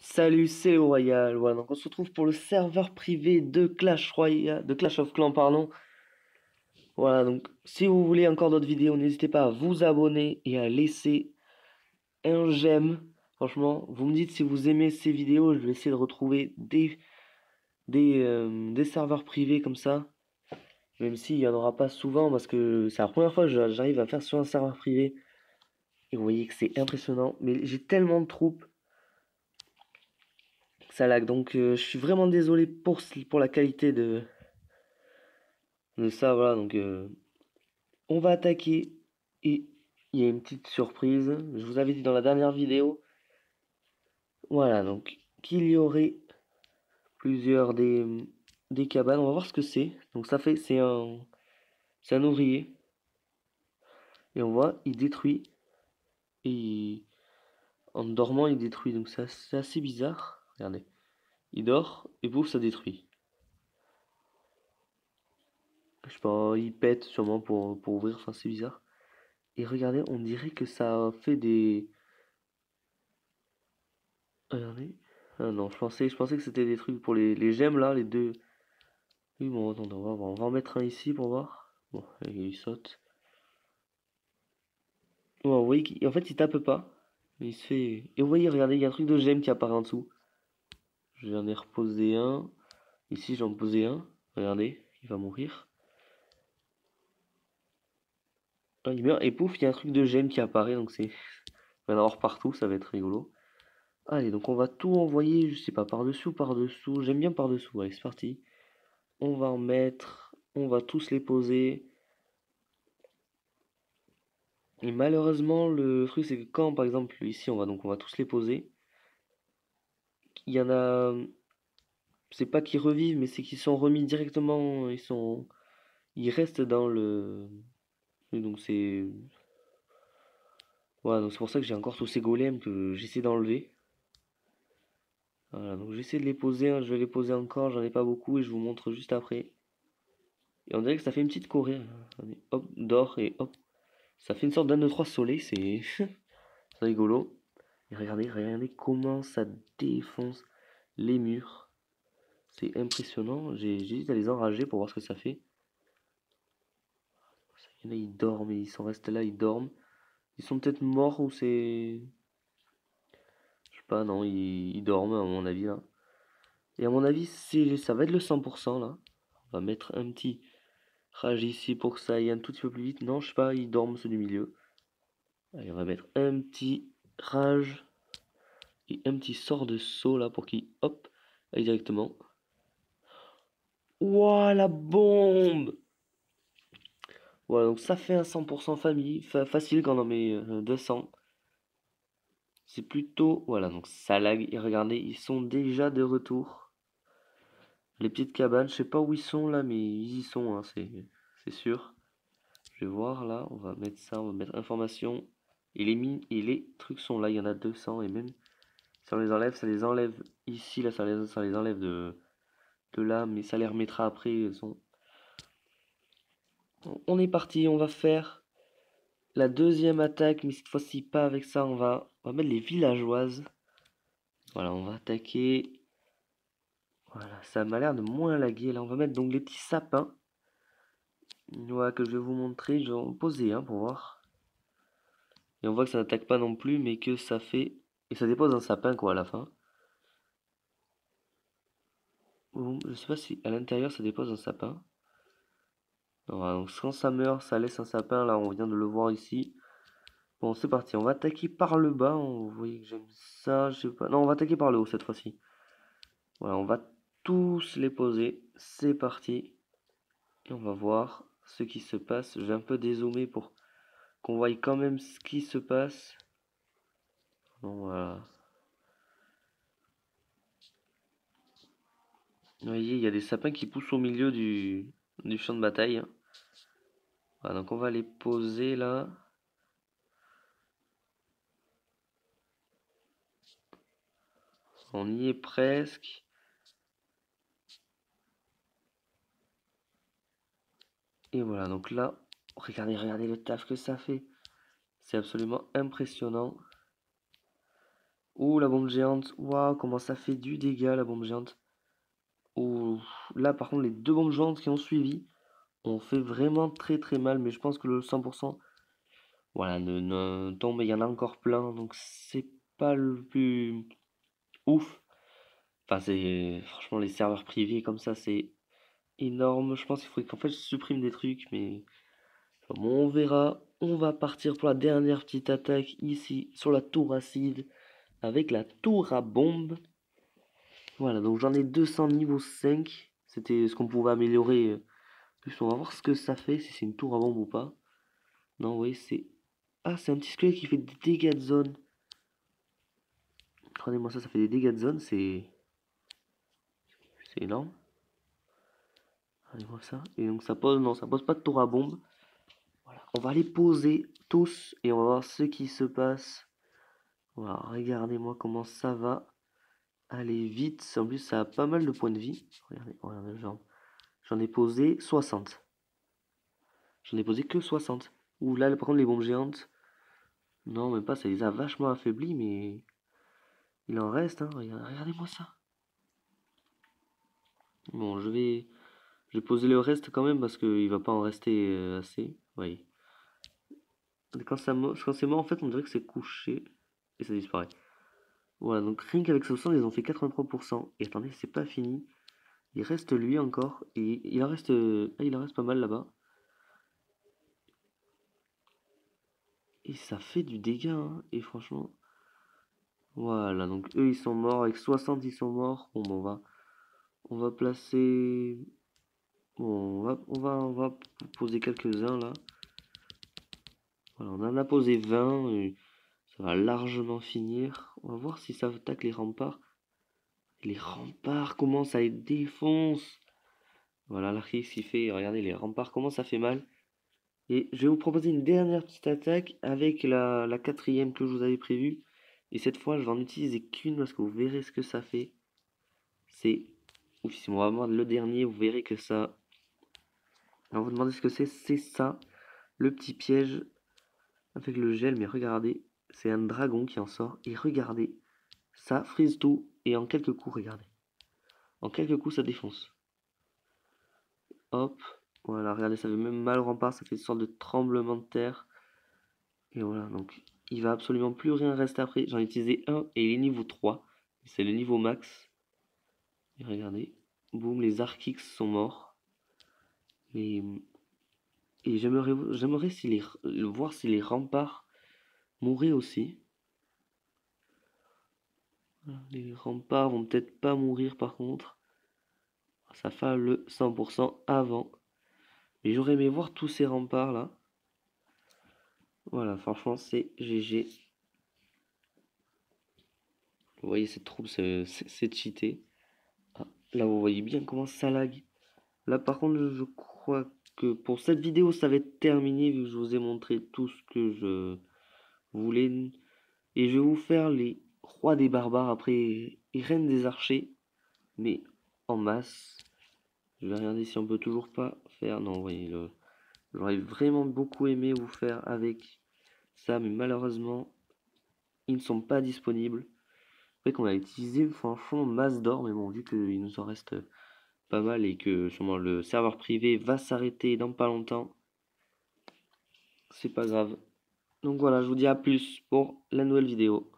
Salut, c'est le Royal. Voilà, donc on se retrouve pour le serveur privé de Clash Royale, de Clash of Clans, pardon. Voilà, donc si vous voulez encore d'autres vidéos, n'hésitez pas à vous abonner et à laisser un j'aime. Franchement, vous me dites si vous aimez ces vidéos, je vais essayer de retrouver des serveurs privés comme ça. Même s'il n'y en aura pas souvent, parce que c'est la première fois que j'arrive à faire sur un serveur privé. Et vous voyez que c'est impressionnant. Mais j'ai tellement de troupes, ça lag. Donc je suis vraiment désolé pour la qualité de ça. Voilà, donc on va attaquer. Et il y a une petite surprise. Je vous avais dit dans la dernière vidéo. Voilà, donc qu'il y aurait plusieurs des cabanes. On va voir ce que c'est. Donc ça fait, c'est un ouvrier. Et on voit, il détruit. En dormant, il détruit. Donc c'est assez bizarre. Regardez. Il dort et pouf, ça détruit. Je sais pas, il pète sûrement pour ouvrir. Enfin, c'est bizarre. Et regardez, on dirait que ça fait des... Regardez. Ah non, je pensais que c'était des trucs pour les gemmes là, les deux. Oui, bon, attendez, on va voir. On va en mettre un ici pour voir. Bon, il saute. Bon, vous voyez qu'en fait, il tape pas. Il se fait. Et vous voyez, regardez, il y a un truc de gemme qui apparaît en dessous. J'en ai reposé un. Ici, j'en ai posé un. Regardez, il va mourir. Ah, il meurt et pouf, il y a un truc de gemme qui apparaît. Donc c'est. Il va y en avoir partout, ça va être rigolo. Allez, donc on va tout envoyer, je sais pas, par-dessus ou par-dessous. J'aime bien par-dessous. Allez, c'est parti. On va en mettre. On va tous les poser. Et malheureusement, le truc, c'est que quand, par exemple, ici, on va tous les poser. Il y en a, c'est pas qu'ils revivent, mais c'est qu'ils sont remis directement, ils restent dans le, donc c'est, voilà, donc c'est pour ça que j'ai encore tous ces golems que j'essaie d'enlever. Voilà, donc j'essaie de les poser, hein, je vais les poser encore, j'en ai pas beaucoup et je vous montre juste après. Et on dirait que ça fait une petite choré, hein. Attendez, hop, d'or et hop, ça fait une sorte d'un 2 3 soleil, c'est c'est rigolo. Et regardez comment ça défonce les murs. C'est impressionnant. J'hésite à les enrager pour voir ce que ça fait. Il y en a, ils dorment, ils sont restés là, ils dorment. Ils sont peut-être morts ou c'est... Je sais pas, non, ils dorment à mon avis là. Et à mon avis, ça va être le 100% là. On va mettre un petit rage ici pour que ça aille un tout petit peu plus vite. Non, je sais pas, ils dorment ceux du milieu. Allez, on va mettre un petit rage et un petit sort de saut là pour qu'il, hop, aille directement. Ouah, la bombe! Voilà, donc ça fait un 100% famille, facile quand on en met 200. C'est plutôt... Voilà, donc ça lag. Et regardez, ils sont déjà de retour. Les petites cabanes, je sais pas où ils sont là, mais ils y sont, hein, c'est sûr. Je vais voir là, on va mettre ça, on va mettre information. Et les mines et les trucs sont là, il y en a 200 et même si on les enlève, ça les enlève ici, là ça les enlève de là, mais ça les remettra après. On est parti, on va faire la deuxième attaque, mais cette fois-ci pas avec ça, on va mettre les villageoises. Voilà, on va attaquer. Voilà, ça m'a l'air de moins laguer. Là, on va mettre donc les petits sapins. Voilà, que je vais vous montrer. Je vais en poser un pour voir. Et on voit que ça n'attaque pas non plus, mais que ça fait... Et ça dépose un sapin, quoi, à la fin. Bon, je sais pas si à l'intérieur ça dépose un sapin. Voilà, donc quand ça meurt, ça laisse un sapin. Là, on vient de le voir ici. Bon, c'est parti. On va attaquer par le bas. Vous voyez que j'aime ça. Je sais pas. Non, on va attaquer par le haut cette fois-ci. Voilà, on va tous les poser. C'est parti. Et on va voir ce qui se passe. Je vais un peu dézoomer pour qu'on voie quand même ce qui se passe. Bon, voilà. Vous voyez, il y a des sapins qui poussent au milieu du champ de bataille, hein. Voilà, donc on va les poser là. On y est presque. Et voilà, donc là, regardez le taf que ça fait. C'est absolument impressionnant. Ouh, la bombe géante. Waouh, comment ça fait du dégât, la bombe géante. Ouh, là, par contre, les deux bombes géantes qui ont suivi ont fait vraiment très très mal. Mais je pense que le 100%, voilà, ne tombe. Il y en a encore plein. Donc, c'est pas le plus ouf. Enfin, c'est franchement les serveurs privés comme ça, c'est énorme. Je pense qu'il faudrait qu'en fait je supprime des trucs, mais bon, on verra. On va partir pour la dernière petite attaque ici sur la tour acide avec la tour à bombe. Voilà, donc j'en ai 200 niveau 5. C'était ce qu'on pouvait améliorer. Plus on va voir ce que ça fait, si c'est une tour à bombe ou pas. Non, oui, c'est... Ah, c'est un petit squelette qui fait des dégâts de zone. Regardez-moi ça, ça fait des dégâts de zone, c'est énorme. Regardez-moi ça. Et donc ça pose, non, ça pose pas de tour à bombe. Voilà. On va les poser tous et on va voir ce qui se passe. Voilà, regardez-moi comment ça va aller vite. En plus, ça a pas mal de points de vie. Regardez, regardez, j'en ai posé 60. J'en ai posé que 60. Ouh là, par contre, les bombes géantes. Non, même pas, ça les a vachement affaiblis, mais il en reste, hein. Regardez-moi ça. Bon, je vais poser le reste quand même parce qu'il va pas en rester assez. Oui. Quand c'est mort, en fait, on dirait que c'est couché et ça disparaît. Voilà, donc rien qu'avec ce sang, ils ont fait 83%. Et attendez, c'est pas fini. Il reste lui encore. Et il en reste, il en reste pas mal là-bas. Et ça fait du dégât, hein. Et franchement, voilà. Donc eux, ils sont morts. Avec 60, ils sont morts. Bon, on va placer... Bon, on va poser quelques-uns là. Voilà, on en a posé 20. Et ça va largement finir. On va voir si ça attaque les remparts. Les remparts, comment ça les défonce. Voilà, l'archi s'y fait. Regardez, les remparts, comment ça fait mal. Et je vais vous proposer une dernière petite attaque avec la quatrième que je vous avais prévue. Et cette fois, je vais en utiliser qu'une parce que vous verrez ce que ça fait. C'est... Ouf, si on va voir le dernier, vous verrez que ça... Alors vous demandez ce que c'est ça. Le petit piège avec le gel. Mais regardez, c'est un dragon qui en sort. Et regardez, ça frise tout. Et en quelques coups, regardez. En quelques coups, ça défonce. Hop. Voilà, regardez, ça fait même mal au rempart. Ça fait une sorte de tremblement de terre. Et voilà, donc il va absolument plus rien rester après. J'en ai utilisé un et il est niveau 3. C'est le niveau max. Et regardez, boum, les Archix sont morts. Et, et j'aimerais voir si les remparts mourraient aussi. Voilà, les remparts vont peut-être pas mourir par contre. Ça fait le 100% avant. Mais j'aurais aimé voir tous ces remparts là. Voilà, franchement, c'est GG. Vous voyez, cette troupe, c'est cheaté. Ah, là, vous voyez bien comment ça lag. Là, par contre, je crois que pour cette vidéo, ça va être terminé vu que je vous ai montré tout ce que je voulais. Et je vais vous faire les rois des barbares après et reines des archers, mais en masse. Je vais regarder si on peut toujours pas faire. Non, vous voyez, j'aurais vraiment beaucoup aimé vous faire avec ça, mais malheureusement, ils ne sont pas disponibles. C'est vrai qu'on a utilisé franchement masse d'or, mais bon, vu qu'il nous en reste pas mal et que sûrement le serveur privé va s'arrêter dans pas longtemps, c'est pas grave. Donc voilà, je vous dis à plus pour la nouvelle vidéo.